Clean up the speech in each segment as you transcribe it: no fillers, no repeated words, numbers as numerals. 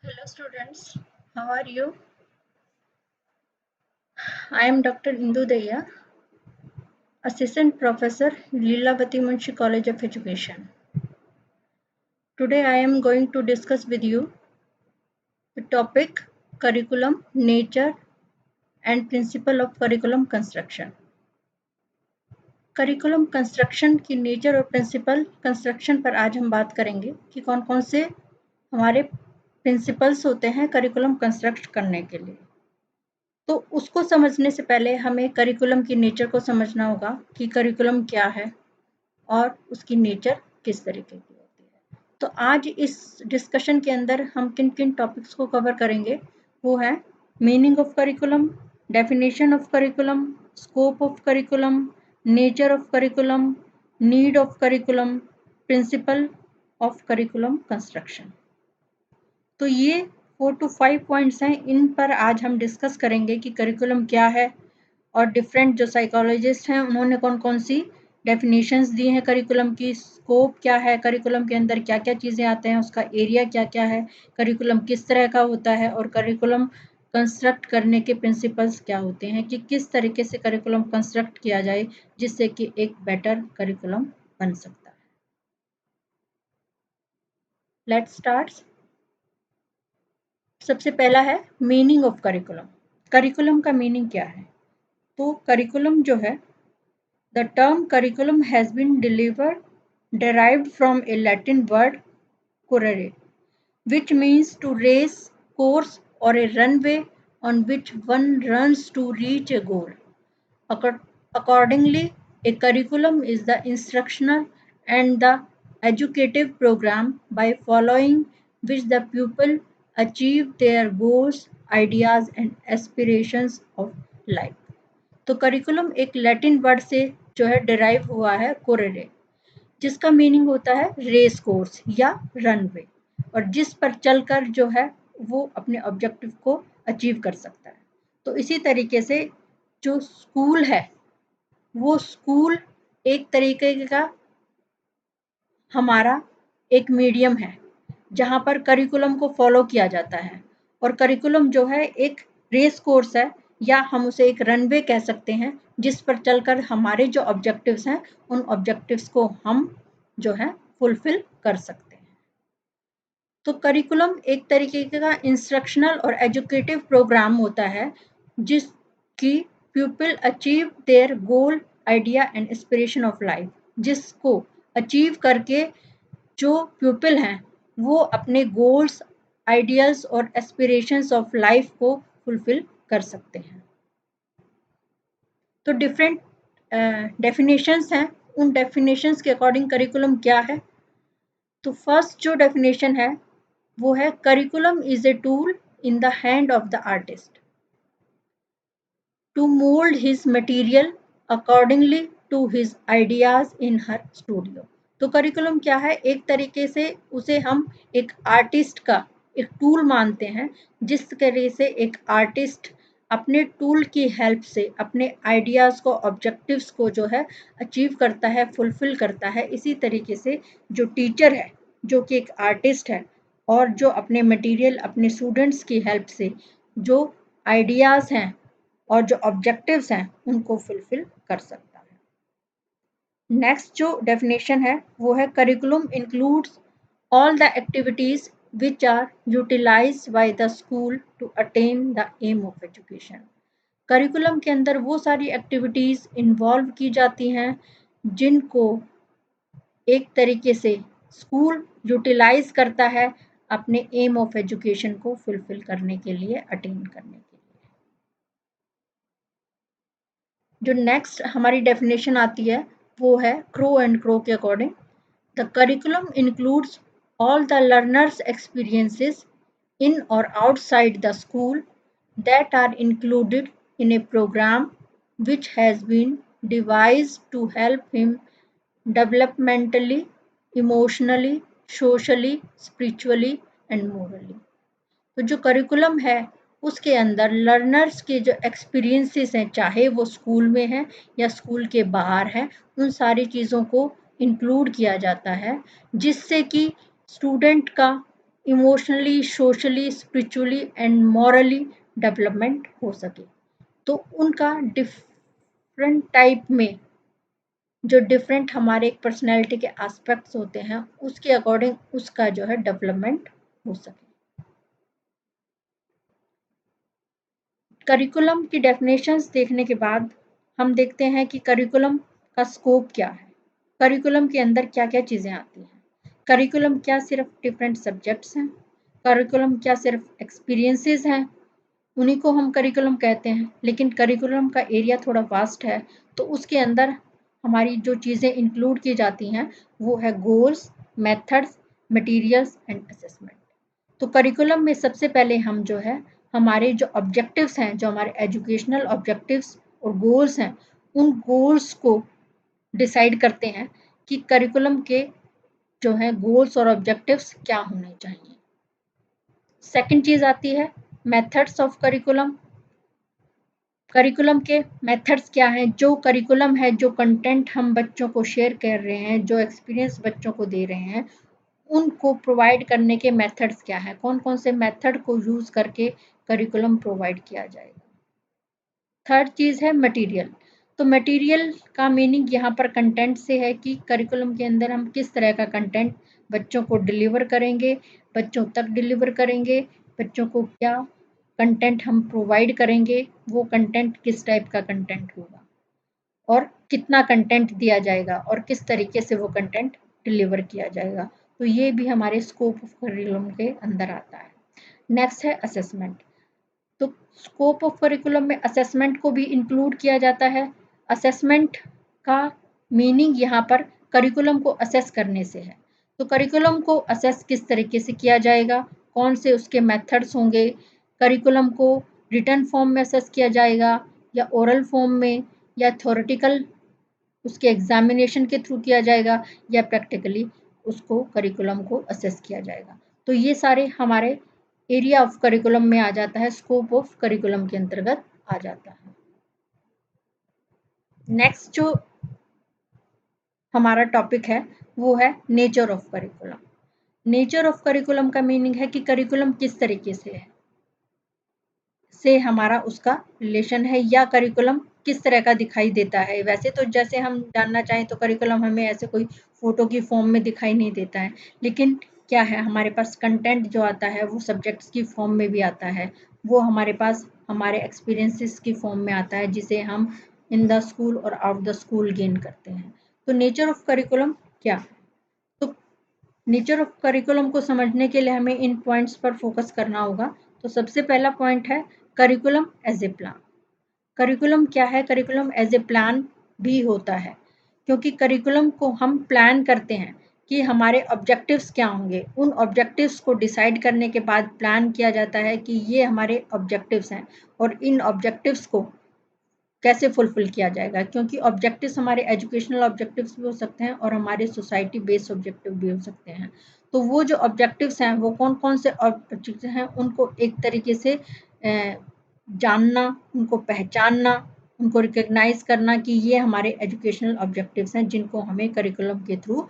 Hello students, how are you? I am Dr. Indu Daya, Assistant Professor, Leelavati Munshi College of Education. Today I am going to discuss with you the topic curriculum, nature and principle of curriculum construction. Curriculum construction की nature और principal construction पर आज हम बात करेंगे कि कौन कौन से हमारे प्रिंसिपल्स होते हैं करिकुलम कंस्ट्रक्ट करने के लिए। तो उसको समझने से पहले हमें करिकुलम की नेचर को समझना होगा कि करिकुलम क्या है और उसकी नेचर किस तरीके की होती है। तो आज इस डिस्कशन के अंदर हम किन किन टॉपिक्स को कवर करेंगे वो है meaning of curriculum, definition of curriculum, scope of curriculum, nature of curriculum, need of curriculum, principle of curriculum construction. तो ये 4 to 5 पॉइंट्स हैं, इन पर आज हम डिस्कस करेंगे कि करिकुलम क्या है और डिफरेंट जो साइकोलॉजिस्ट हैं उन्होंने कौन कौन सी डेफिनेशंस दी हैं करिकुलम की, स्कोप क्या है, करिकुलम के अंदर क्या क्या चीज़ें आते हैं, उसका एरिया क्या क्या है, करिकुलम किस तरह का होता है और करिकुलम कंस्ट्रक्ट करने के प्रिंसिपल्स क्या होते हैं कि किस तरीके से करिकुलम कंस्ट्रक्ट किया जाए जिससे कि एक बेटर करिकुलम बन सकता है। Let's start. सबसे पहला है मीनिंग ऑफ करिकुलम। करिकुलम का मीनिंग क्या है? तो करिकुलम जो है, the term curriculum has been derived from a Latin word currere, which means to race, course or a runway on which one runs to reach a goal. Accordingly, a curriculum is the instructional and the educative program by following which the pupil achieve their goals, ideas and aspirations of life. तो curriculum एक Latin word से जो है derive हुआ है कोरेरे, जिसका meaning होता है रेस कोर्स या रनवे, और जिस पर चलकर जो है वो अपने ऑब्जेक्टिव को अचीव कर सकता है। तो इसी तरीके से जो स्कूल है वो स्कूल एक तरीके का हमारा एक मीडियम है जहाँ पर करिकुलम को फॉलो किया जाता है, और करिकुलम जो है एक रेस कोर्स है या हम उसे एक रनवे कह सकते हैं जिस पर चलकर हमारे जो ऑब्जेक्टिव्स हैं उन ऑब्जेक्टिव्स को हम जो है फुलफिल कर सकते हैं। तो करिकुलम एक तरीके का इंस्ट्रक्शनल और एजुकेटिव प्रोग्राम होता है जिसकी pupil achieve their goal, idea and aspiration of life, जिसको अचीव करके जो प्यूपिल हैं वो अपने गोल्स, आइडियल्स और एस्पिरेशंस ऑफ लाइफ को फुलफिल कर सकते हैं। तो डिफरेंट डेफिनेशंस हैं, उन डेफिनेशंस के अकॉर्डिंग करिकुलम क्या है। तो फर्स्ट जो डेफिनेशन है वो है curriculum is a tool in the hand of the artist to mold his material accordingly to his ideas in her studio। तो करिकुलम क्या है? एक तरीके से उसे हम एक आर्टिस्ट का एक टूल मानते हैं, जिस तरीके से एक आर्टिस्ट अपने टूल की हेल्प से अपने आइडियाज़ को, ऑब्जेक्टिव्स को जो है अचीव करता है, फुलफिल करता है। इसी तरीके से जो टीचर है जो कि एक आर्टिस्ट है और जो अपने मटेरियल, अपने स्टूडेंट्स की हेल्प से जो आइडियाज़ हैं और जो ऑब्जेक्टिव्स हैं उनको फुलफिल कर सकता है। नेक्स्ट जो डेफिनेशन है वो है curriculum includes all the activities which are utilised by the school to attain the aim of education. Curriculum के अंदर वो सारी एक्टिविटीज इन्वॉल्व की जाती हैं जिनको एक तरीके से स्कूल यूटिलाइज करता है अपने एम ऑफ एजुकेशन को फुलफिल करने के लिए, अटेन करने के लिए। जो नेक्स्ट हमारी डेफिनेशन आती है वो है क्रो एंड क्रो के according, the curriculum includes all the learners experiences in or outside the school that are included in a program which has been devised to help him developmentally, emotionally, socially, spiritually and morally। तो जो curriculum है उसके अंदर learners के जो experiences हैं, चाहे वो स्कूल में हैं या स्कूल के बाहर हैं, उन सारी चीज़ों को इंक्लूड किया जाता है जिससे कि स्टूडेंट का emotionally, socially, spiritually and morally development हो सके। तो उनका डिफरेंट टाइप में जो डिफरेंट हमारे एक पर्सनैलिटी के एस्पेक्ट्स होते हैं उसके अकॉर्डिंग उसका जो है डेवलपमेंट हो सके। करिकुलम की डेफिनेशंस देखने के बाद हम देखते हैं कि करिकुलम का स्कोप क्या है, करिकुलम के अंदर क्या क्या चीज़ें आती हैं। करिकुलम क्या सिर्फ डिफरेंट सब्जेक्ट्स हैं, करिकुलम क्या सिर्फ एक्सपीरियंसेस हैं, उन्हीं को हम करिकुलम कहते हैं। लेकिन करिकुलम का एरिया थोड़ा वास्ट है, तो उसके अंदर हमारी जो चीज़ें इंक्लूड की जाती हैं वो है goals, methods, materials and assessment. तो करिकुलम में सबसे पहले हम जो है हमारे जो ऑब्जेक्टिव्स हैं, जो हमारे एजुकेशनल ऑब्जेक्टिव्स और गोल्स हैं, उन गोल्स को डिसाइड करते हैं कि करिकुलम के जो है गोल्स और ऑब्जेक्टिव्स क्या होने चाहिए। सेकंड चीज़ आती है मेथड्स ऑफ करिकुलम। करिकुलम के मेथड्स क्या हैं, जो करिकुलम है, जो कंटेंट हम बच्चों को शेयर कर रहे हैं, जो एक्सपीरियंस बच्चों को दे रहे हैं, उनको प्रोवाइड करने के मेथड्स क्या हैं, कौन कौन से मेथड को यूज़ करके करिकुलम प्रोवाइड किया जाएगा। थर्ड चीज़ है मटेरियल। तो मटेरियल का मीनिंग यहाँ पर कंटेंट से है कि करिकुलम के अंदर हम किस तरह का कंटेंट बच्चों को डिलीवर करेंगे, बच्चों तक डिलीवर करेंगे, बच्चों को क्या कंटेंट हम प्रोवाइड करेंगे, वो कंटेंट किस टाइप का कंटेंट होगा और कितना कंटेंट दिया जाएगा और किस तरीके से वो कंटेंट डिलीवर किया जाएगा। तो ये भी हमारे स्कोप ऑफ करिकुलम के अंदर आता है। नेक्स्ट है असेसमेंट। तो स्कोप ऑफ करिकुलम में असेसमेंट को भी इंक्लूड किया जाता है। असेसमेंट का मीनिंग यहाँ पर करिकुलम को असेस करने से है। तो करिकुलम को असेस किस तरीके से किया जाएगा, कौन से उसके मेथड्स होंगे, करिकुलम को रिटन फॉर्म में असेस किया जाएगा या ओरल फॉर्म में या थ्योरेटिकल उसके एग्जामिनेशन के थ्रू किया जाएगा या प्रैक्टिकली उसको करिकुलम को असेस किया जाएगा। तो ये सारे हमारे एरिया ऑफ करिकुलम में आ जाता है, स्कोप ऑफ करिकुलम के अंतर्गत आ जाता है। नेक्स्ट जो हमारा टॉपिक है वो है nature of curriculum. Nature of curriculum का मीनिंग है कि करिकुलम किस तरीके से हमारा उसका रिलेशन है या करिकुलम किस तरह का दिखाई देता है। वैसे तो जैसे हम जानना चाहें तो करिकुलम हमें ऐसे कोई फोटो की फॉर्म में दिखाई नहीं देता है, लेकिन क्या है हमारे पास कंटेंट जो आता है वो सब्जेक्ट्स की फॉर्म में भी आता है, वो हमारे पास हमारे एक्सपीरियंसेस की फॉर्म में आता है जिसे हम इन द स्कूल और आउट द स्कूल गेन करते हैं। तो नेचर ऑफ करिकुलम क्या है, तो नेचर ऑफ करिकुलम को समझने के लिए हमें इन पॉइंट्स पर फोकस करना होगा। तो सबसे पहला पॉइंट है curriculum as a plan. Curriculum क्या है, करिकुलम एज ए प्लान भी होता है, क्योंकि करिकुलम को हम प्लान करते हैं कि हमारे ऑब्जेक्टिव्स क्या होंगे। उन ऑब्जेक्टिव्स को डिसाइड करने के बाद प्लान किया जाता है कि ये हमारे ऑब्जेक्टिव्स हैं और इन ऑब्जेक्टिव्स को कैसे फुलफिल किया जाएगा, क्योंकि ऑब्जेक्टिव्स हमारे एजुकेशनल ऑब्जेक्टिव्स भी हो सकते हैं और हमारे सोसाइटी बेस्ड ऑब्जेक्टिव भी हो सकते हैं। तो वो जो ऑब्जेक्टिव्स हैं वो कौन कौन से ऑब्जेक्टिव हैं उनको एक तरीके से जानना, उनको पहचानना, उनको रिकग्नाइज करना कि ये हमारे एजुकेशनल ऑब्जेक्टिव्स हैं जिनको हमें करिकुलम के थ्रू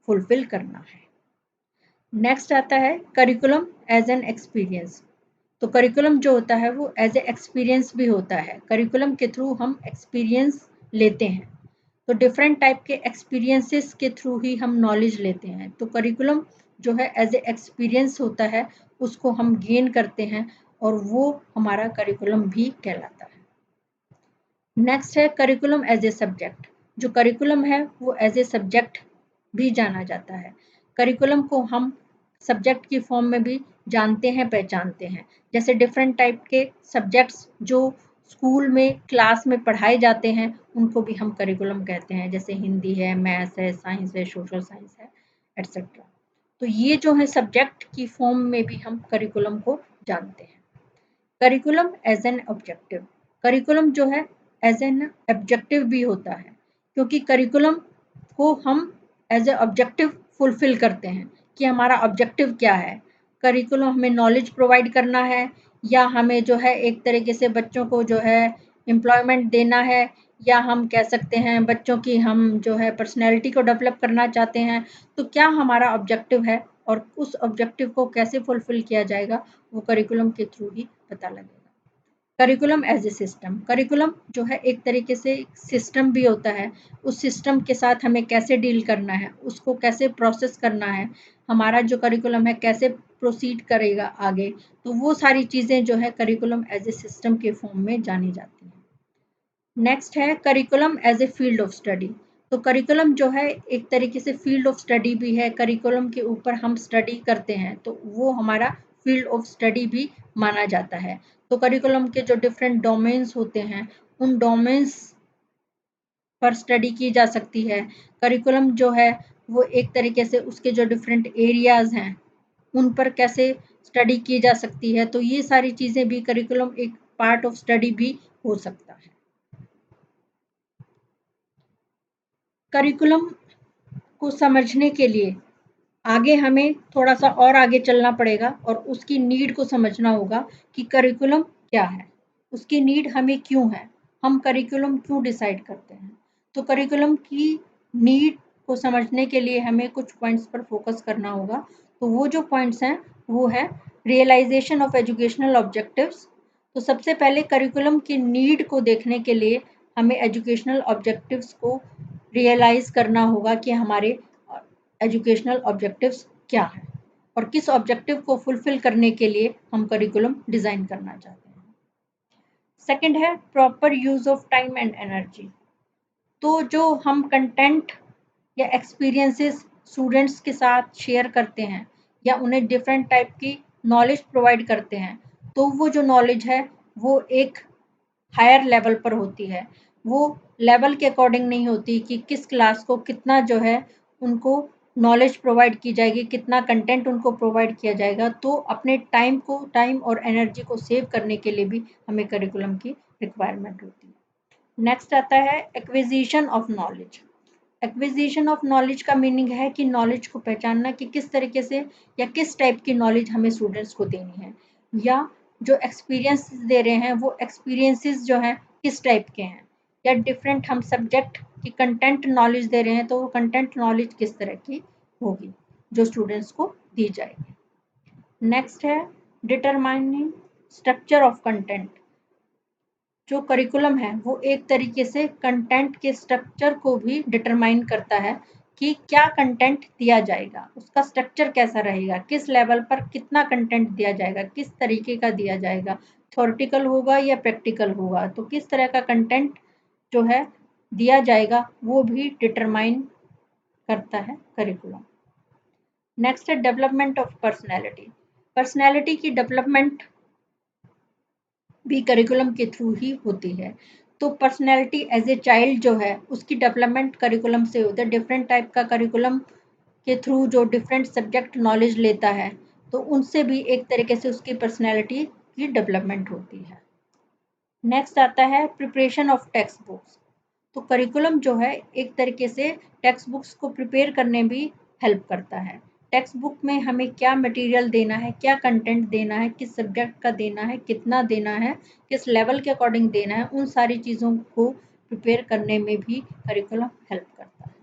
फुलफिल करना है। नेक्स्ट आता है करिकुलम एज एन एक्सपीरियंस। तो करिकुलम जो होता है वो एज ए एक्सपीरियंस भी होता है, करिकुलम के थ्रू हम एक्सपीरियंस लेते हैं। तो डिफरेंट टाइप के एक्सपीरियंसेस के थ्रू ही हम नॉलेज लेते हैं। तो करिकुलम जो है एज ए एक्सपीरियंस होता है, उसको हम गेन करते हैं और वो हमारा करिकुलम भी कहलाता है। नेक्स्ट है करिकुलम एज ए सब्जेक्ट। जो करिकुलम है वो एज ए सब्जेक्ट भी जाना जाता है। करिकुलम को हम सब्जेक्ट की फॉर्म में भी जानते हैं, पहचानते हैं। जैसे डिफरेंट टाइप के सब्जेक्ट्स जो स्कूल में क्लास में पढ़ाए जाते हैं उनको भी हम करिकुलम कहते हैं, जैसे हिंदी है, मैथ्स है, साइंस है, सोशल साइंस है, एटसेट्रा। तो ये जो है सब्जेक्ट की फॉर्म में भी हम करिकुलम को जानते हैं। Curriculum as an objective. Curriculum जो है एज एन ऑब्जेक्टिव भी होता है, क्योंकि करिकुलम को हम एज ए ऑब्जेक्टिव फुलफिल करते हैं कि हमारा ऑब्जेक्टिव क्या है। करिकुलम हमें नॉलेज प्रोवाइड करना है या हमें जो है एक तरीके से बच्चों को जो है एम्प्लॉयमेंट देना है, या हम कह सकते हैं बच्चों की हम जो है पर्सनैलिटी को डेवलप करना चाहते हैं। तो क्या हमारा ऑब्जेक्टिव है और उस ऑब्जेक्टिव को कैसे फुलफिल किया जाएगा वो करिकुलम के थ्रू ही पता लगेगा। Curriculum as a system, curriculum जो है एक तरीके से सिस्टम भी होता है। उस सिस्टम के साथ हमें कैसे डील करना है, उसको कैसे प्रोसेस करना है, हमारा जो करिकुलम है कैसे प्रोसीड करेगा आगे, तो वो सारी चीज़ें जो है करिकुलम एज ए सिस्टम के फॉर्म में जानी जाती हैं। नेक्स्ट है curriculum as a field of study. तो करिकुलम जो है एक तरीके से फील्ड ऑफ स्टडी भी है, करिकुलम के ऊपर हम स्टडी करते हैं तो वो हमारा फील्ड ऑफ स्टडी भी माना जाता है। तो करिकुलम के जो डिफरेंट डोमेन्स होते हैं उन डोमेन्स पर स्टडी की जा सकती है। करिकुलम जो है वो एक तरीके से उसके जो डिफरेंट एरियाज हैं उन पर कैसे स्टडी की जा सकती है, तो ये सारी चीज़ें भी करिकुलम एक पार्ट ऑफ स्टडी भी हो सकता है। करिकुलम को समझने के लिए आगे हमें थोड़ा सा और आगे चलना पड़ेगा और उसकी नीड को समझना होगा कि करिकुलम क्या है, उसकी नीड हमें क्यों है, हम करिकुलम क्यों डिसाइड करते हैं। तो करिकुलम की नीड को समझने के लिए हमें कुछ पॉइंट्स पर फोकस करना होगा। तो वो जो पॉइंट्स हैं वो है रियलाइजेशन ऑफ एजुकेशनल ऑब्जेक्टिव्स। तो सबसे पहले करिकुलम की नीड को देखने के लिए हमें एजुकेशनल ऑब्जेक्टिव्स को रियलाइज करना होगा कि हमारे एजुकेशनल ऑब्जेक्टिव्स क्या है और किस ऑब्जेक्टिव को फुलफिल करने के लिए हम करिकुलम डिज़ाइन करना चाहते हैं। सेकंड है proper use of time and energy. तो जो हम कंटेंट या एक्सपीरियंसेस स्टूडेंट्स के साथ शेयर करते हैं या उन्हें डिफरेंट टाइप की नॉलेज प्रोवाइड करते हैं, तो वो जो नॉलेज है वो एक हायर लेवल पर होती है। वो लेवल के अकॉर्डिंग नहीं होती कि किस क्लास को कितना जो है उनको नॉलेज प्रोवाइड की जाएगी, कितना कंटेंट उनको प्रोवाइड किया जाएगा। तो अपने टाइम और एनर्जी को सेव करने के लिए भी हमें करिकुलम की रिक्वायरमेंट होती है। नेक्स्ट आता है acquisition of knowledge. Acquisition of knowledge का मीनिंग है कि नॉलेज को पहचानना कि किस तरीके से या किस टाइप की नॉलेज हमें स्टूडेंट्स को देनी है, या जो एक्सपीरियंस दे रहे हैं वो एक्सपीरियंसेस जो हैं किस टाइप के हैं, या डिफरेंट हम सब्जेक्ट की कंटेंट नॉलेज दे रहे हैं तो वो कंटेंट नॉलेज किस तरह की होगी जो स्टूडेंट्स को दी जाएगी। नेक्स्ट है डिटरमाइनिंग स्ट्रक्चर ऑफ कंटेंट। जो करिकुलम है वो एक तरीके से कंटेंट के स्ट्रक्चर को भी डिटरमाइन करता है कि क्या कंटेंट दिया जाएगा, उसका स्ट्रक्चर कैसा रहेगा, किस लेवल पर कितना कंटेंट दिया जाएगा, किस तरीके का दिया जाएगा, थ्योरेटिकल होगा या प्रैक्टिकल होगा, तो किस तरह का कंटेंट जो है दिया जाएगा वो भी डिटरमाइन करता है करिकुलम। नेक्स्ट है डेवलपमेंट ऑफ पर्सनैलिटी। पर्सनैलिटी की डेवलपमेंट भी करिकुलम के थ्रू ही होती है। तो पर्सनैलिटी एज ए चाइल्ड जो है उसकी डेवलपमेंट करिकुलम से होता है। डिफरेंट टाइप का करिकुलम के थ्रू जो डिफरेंट सब्जेक्ट नॉलेज लेता है तो उनसे भी एक तरीके से उसकी पर्सनैलिटी की डेवलपमेंट होती है। नेक्स्ट आता है प्रिपरेशन ऑफ टेक्स्ट बुक्स। तो करिकुलम जो है एक तरीके से टेक्स्ट बुक्स को प्रिपेयर करने भी हेल्प करता है। टेक्स्ट बुक में हमें क्या मटेरियल देना है, क्या कंटेंट देना है, किस सब्जेक्ट का देना है, कितना देना है, किस लेवल के अकॉर्डिंग देना है, उन सारी चीज़ों को प्रिपेयर करने में भी करिकुलम हेल्प करता है।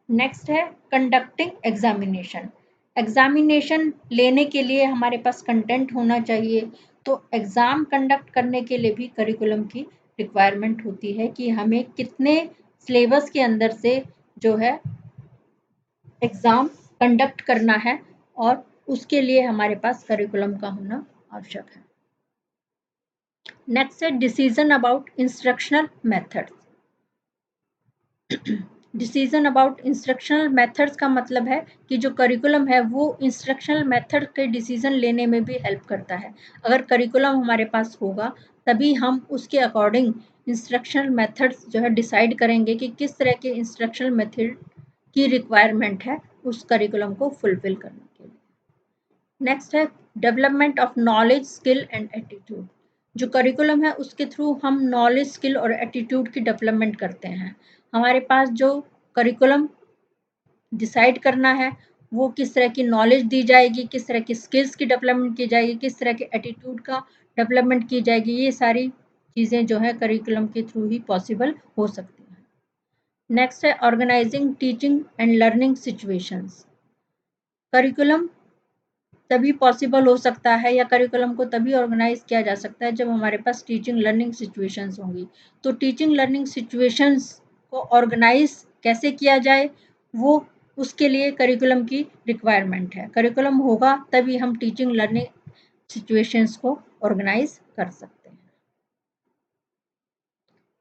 नेक्स्ट है कंडक्टिंग एग्जामिनेशन। एग्जामिनेशन लेने के लिए हमारे पास कंटेंट होना चाहिए, तो एग्ज़ाम कंडक्ट करने के लिए भी करिकुलम की रिक्वायरमेंट होती है कि हमें कितने सिलेबस के अंदर से जो है एग्ज़ाम कंडक्ट करना है और उसके लिए हमारे पास करिकुलम का होना आवश्यक है। नेक्स्ट है decision about instructional methods. Decision about instructional methods का मतलब है कि जो करिकुलम है वो इंस्ट्रक्शनल मेथड के डिसीजन लेने में भी हेल्प करता है। अगर करिकुलम हमारे पास होगा तभी हम उसके अकॉर्डिंग इंस्ट्रक्शनल मेथड्स जो है डिसाइड करेंगे कि किस तरह के इंस्ट्रक्शनल मेथड की रिक्वायरमेंट है उस करिकुलम को फुलफिल करने के लिए। नेक्स्ट है development of knowledge, skill and attitude. जो करिकुलम है उसके थ्रू हम नॉलेज, स्किल और एटीट्यूड की डेवलपमेंट करते हैं। हमारे पास जो करिकुलम डिसाइड करना है वो किस तरह की नॉलेज दी जाएगी, किस तरह की स्किल्स की डेवलपमेंट की जाएगी, किस तरह के एटीट्यूड का डेवलपमेंट की जाएगी, ये सारी चीज़ें जो है करिकुलम के थ्रू ही पॉसिबल हो सकती हैं। नेक्स्ट है organising teaching and learning situations. Curriculum तभी पॉसिबल हो सकता है या करिकुलम को तभी ऑर्गेनाइज किया जा सकता है जब हमारे पास टीचिंग लर्निंग सिचुएशंस होंगी। तो टीचिंग लर्निंग सिचुएशंस को ऑर्गेनाइज कैसे किया जाए, वो उसके लिए करिकुलम की रिक्वायरमेंट है। करिकुलम होगा तभी हम टीचिंग लर्निंग सिचुएशंस को ऑर्गेनाइज कर सकते हैं।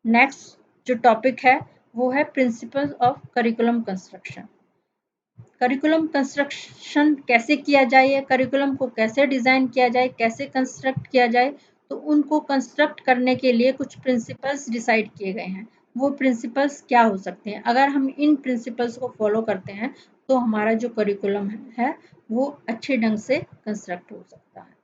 नेक्स्ट जो टॉपिक है वो है principles of curriculum construction. Curriculum construction कैसे किया जाए, करिकुलम को कैसे डिज़ाइन किया जाए, कैसे कंस्ट्रक्ट किया जाए, तो उनको कंस्ट्रक्ट करने के लिए कुछ प्रिंसिपल्स डिसाइड किए गए हैं। वो प्रिंसिपल्स क्या हो सकते हैं? अगर हम इन प्रिंसिपल्स को फॉलो करते हैं तो हमारा जो करिकुलम है वो अच्छे ढंग से कंस्ट्रक्ट हो सकता है।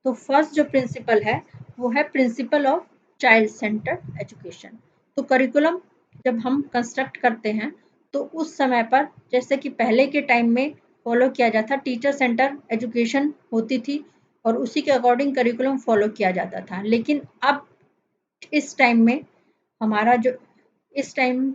तो फर्स्ट जो प्रिंसिपल है वो है principle of child centred education. तो करिकुलम जब हम कंस्ट्रक्ट करते हैं तो उस समय पर जैसे कि पहले के टाइम में फॉलो किया जाता, टीचर सेंटर एजुकेशन होती थी और उसी के अकॉर्डिंग करिकुलम फॉलो किया जाता था। लेकिन अब इस टाइम में हमारा जो इस टाइम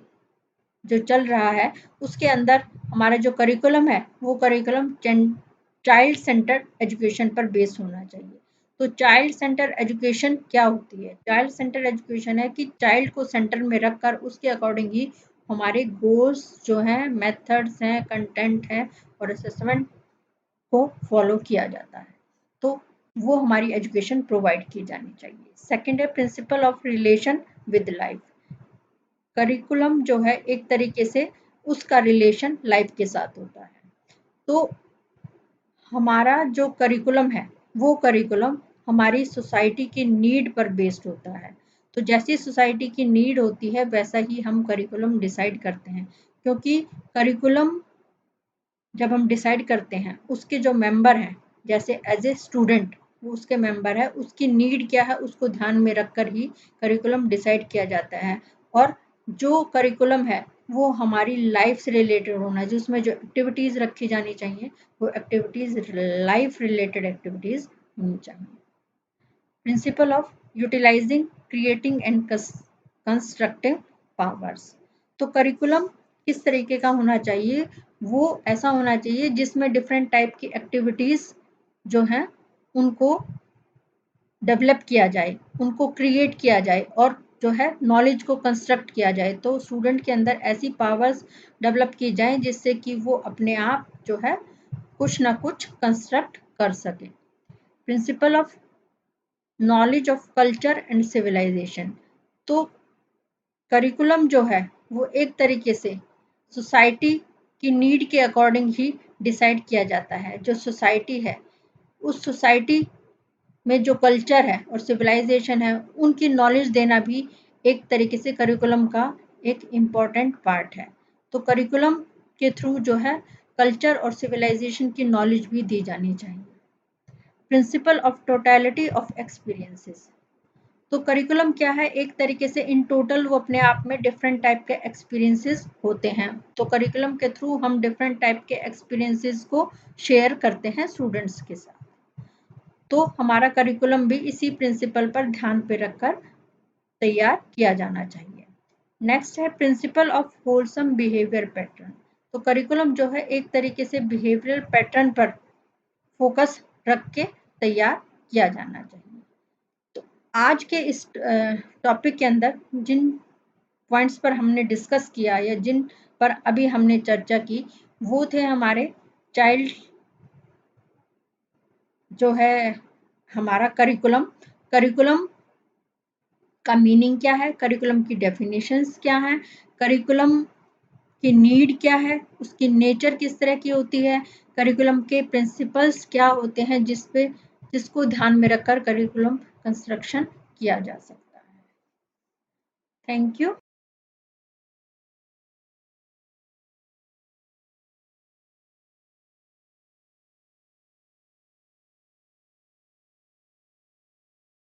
जो चल रहा है उसके अंदर हमारा जो करिकुलम है वो करिकुलम चाइल्ड सेंटर्ड एजुकेशन पर बेस होना चाहिए। तो चाइल्ड सेंटर एजुकेशन क्या होती है? चाइल्ड सेंटर एजुकेशन है कि चाइल्ड को सेंटर में रखकर उसके अकॉर्डिंग ही हमारे गोल्स जो हैं, मेथड्स हैं, कंटेंट है और असेसमेंट को फॉलो किया जाता है। तो वो हमारी एजुकेशन प्रोवाइड की जानी चाहिए। सेकेंड है principle of relation with life. Curriculum जो है एक तरीके से उसका रिलेशन लाइफ के साथ होता है। तो हमारा जो करिकुलम है वो करिकुलम हमारी सोसाइटी की नीड पर बेस्ड होता है। तो जैसी सोसाइटी की नीड होती है वैसा ही हम करिकुलम डिसाइड करते हैं, क्योंकि करिकुलम जब हम डिसाइड करते हैं उसके जो मेंबर हैं, जैसे एज ए स्टूडेंट वो उसके मेंबर है, उसकी नीड क्या है उसको ध्यान में रखकर ही करिकुलम डिसाइड किया जाता है। और जो करिकुलम है वो हमारी लाइफ से रिलेटेड होना चाहिए, उसमें जो एक्टिविटीज़ रखी जानी चाहिए वो एक्टिविटीज़ लाइफ रिलेटेड एक्टिविटीज़ होनी चाहिए। Principle of utilising creating and constructive powers. तो करिकुलम किस तरीके का होना चाहिए? वो ऐसा होना चाहिए जिसमें डिफरेंट टाइप की एक्टिविटीज़ जो हैं उनको डेवलप किया जाए, उनको क्रिएट किया जाए और जो है नॉलेज को कंस्ट्रक्ट किया जाए। तो स्टूडेंट के अंदर ऐसी पावर्स डेवलप की जाए जिससे कि वो अपने आप जो है कुछ ना कुछ कंस्ट्रक्ट कर सके। Principle of knowledge of culture and civilisation. तो करिकुलम जो है वो एक तरीके से सोसाइटी की नीड के अकॉर्डिंग ही डिसाइड किया जाता है। जो सोसाइटी है उस सोसाइटी में जो कल्चर है और सिविलाइजेशन है उनकी नॉलेज देना भी एक तरीके से करिकुलम का एक इम्पॉर्टेंट पार्ट है। तो करिकुलम के थ्रू जो है कल्चर और सिविलाइजेशन की नॉलेज भी दी जानी चाहिए। Principle of totality of experiences. तो करिकुलम क्या है? एक तरीके से इन टोटल वो अपने आप में डिफरेंट टाइप के एक्सपीरियंसेस होते हैं। तो करिकुलम के थ्रू हम डिफरेंट टाइप के एक्सपीरियंसेस को शेयर करते हैं स्टूडेंट्स के साथ। तो हमारा करिकुलम भी इसी प्रिंसिपल पर ध्यान पे रखकर तैयार किया जाना चाहिए। नेक्स्ट है principle of wholesome behaviour pattern. तो करिकुलम जो है एक तरीके से बिहेवियरल पैटर्न पर फोकस रख के तैयार किया जाना चाहिए। तो आज के इस टॉपिक के अंदर जिन पॉइंट्स पर हमने डिस्कस किया या जिन पर अभी हमने चर्चा की वो थे हमारे चाइल्ड जो है हमारा करिकुलम, करिकुलम का मीनिंग क्या है, करिकुलम की डेफिनेशंस क्या हैं, करिकुलम की नीड क्या है, उसकी नेचर किस तरह की होती है, करिकुलम के प्रिंसिपल्स क्या होते हैं जिसको ध्यान में रखकर करिकुलम कंस्ट्रक्शन किया जा सकता है। Thank you.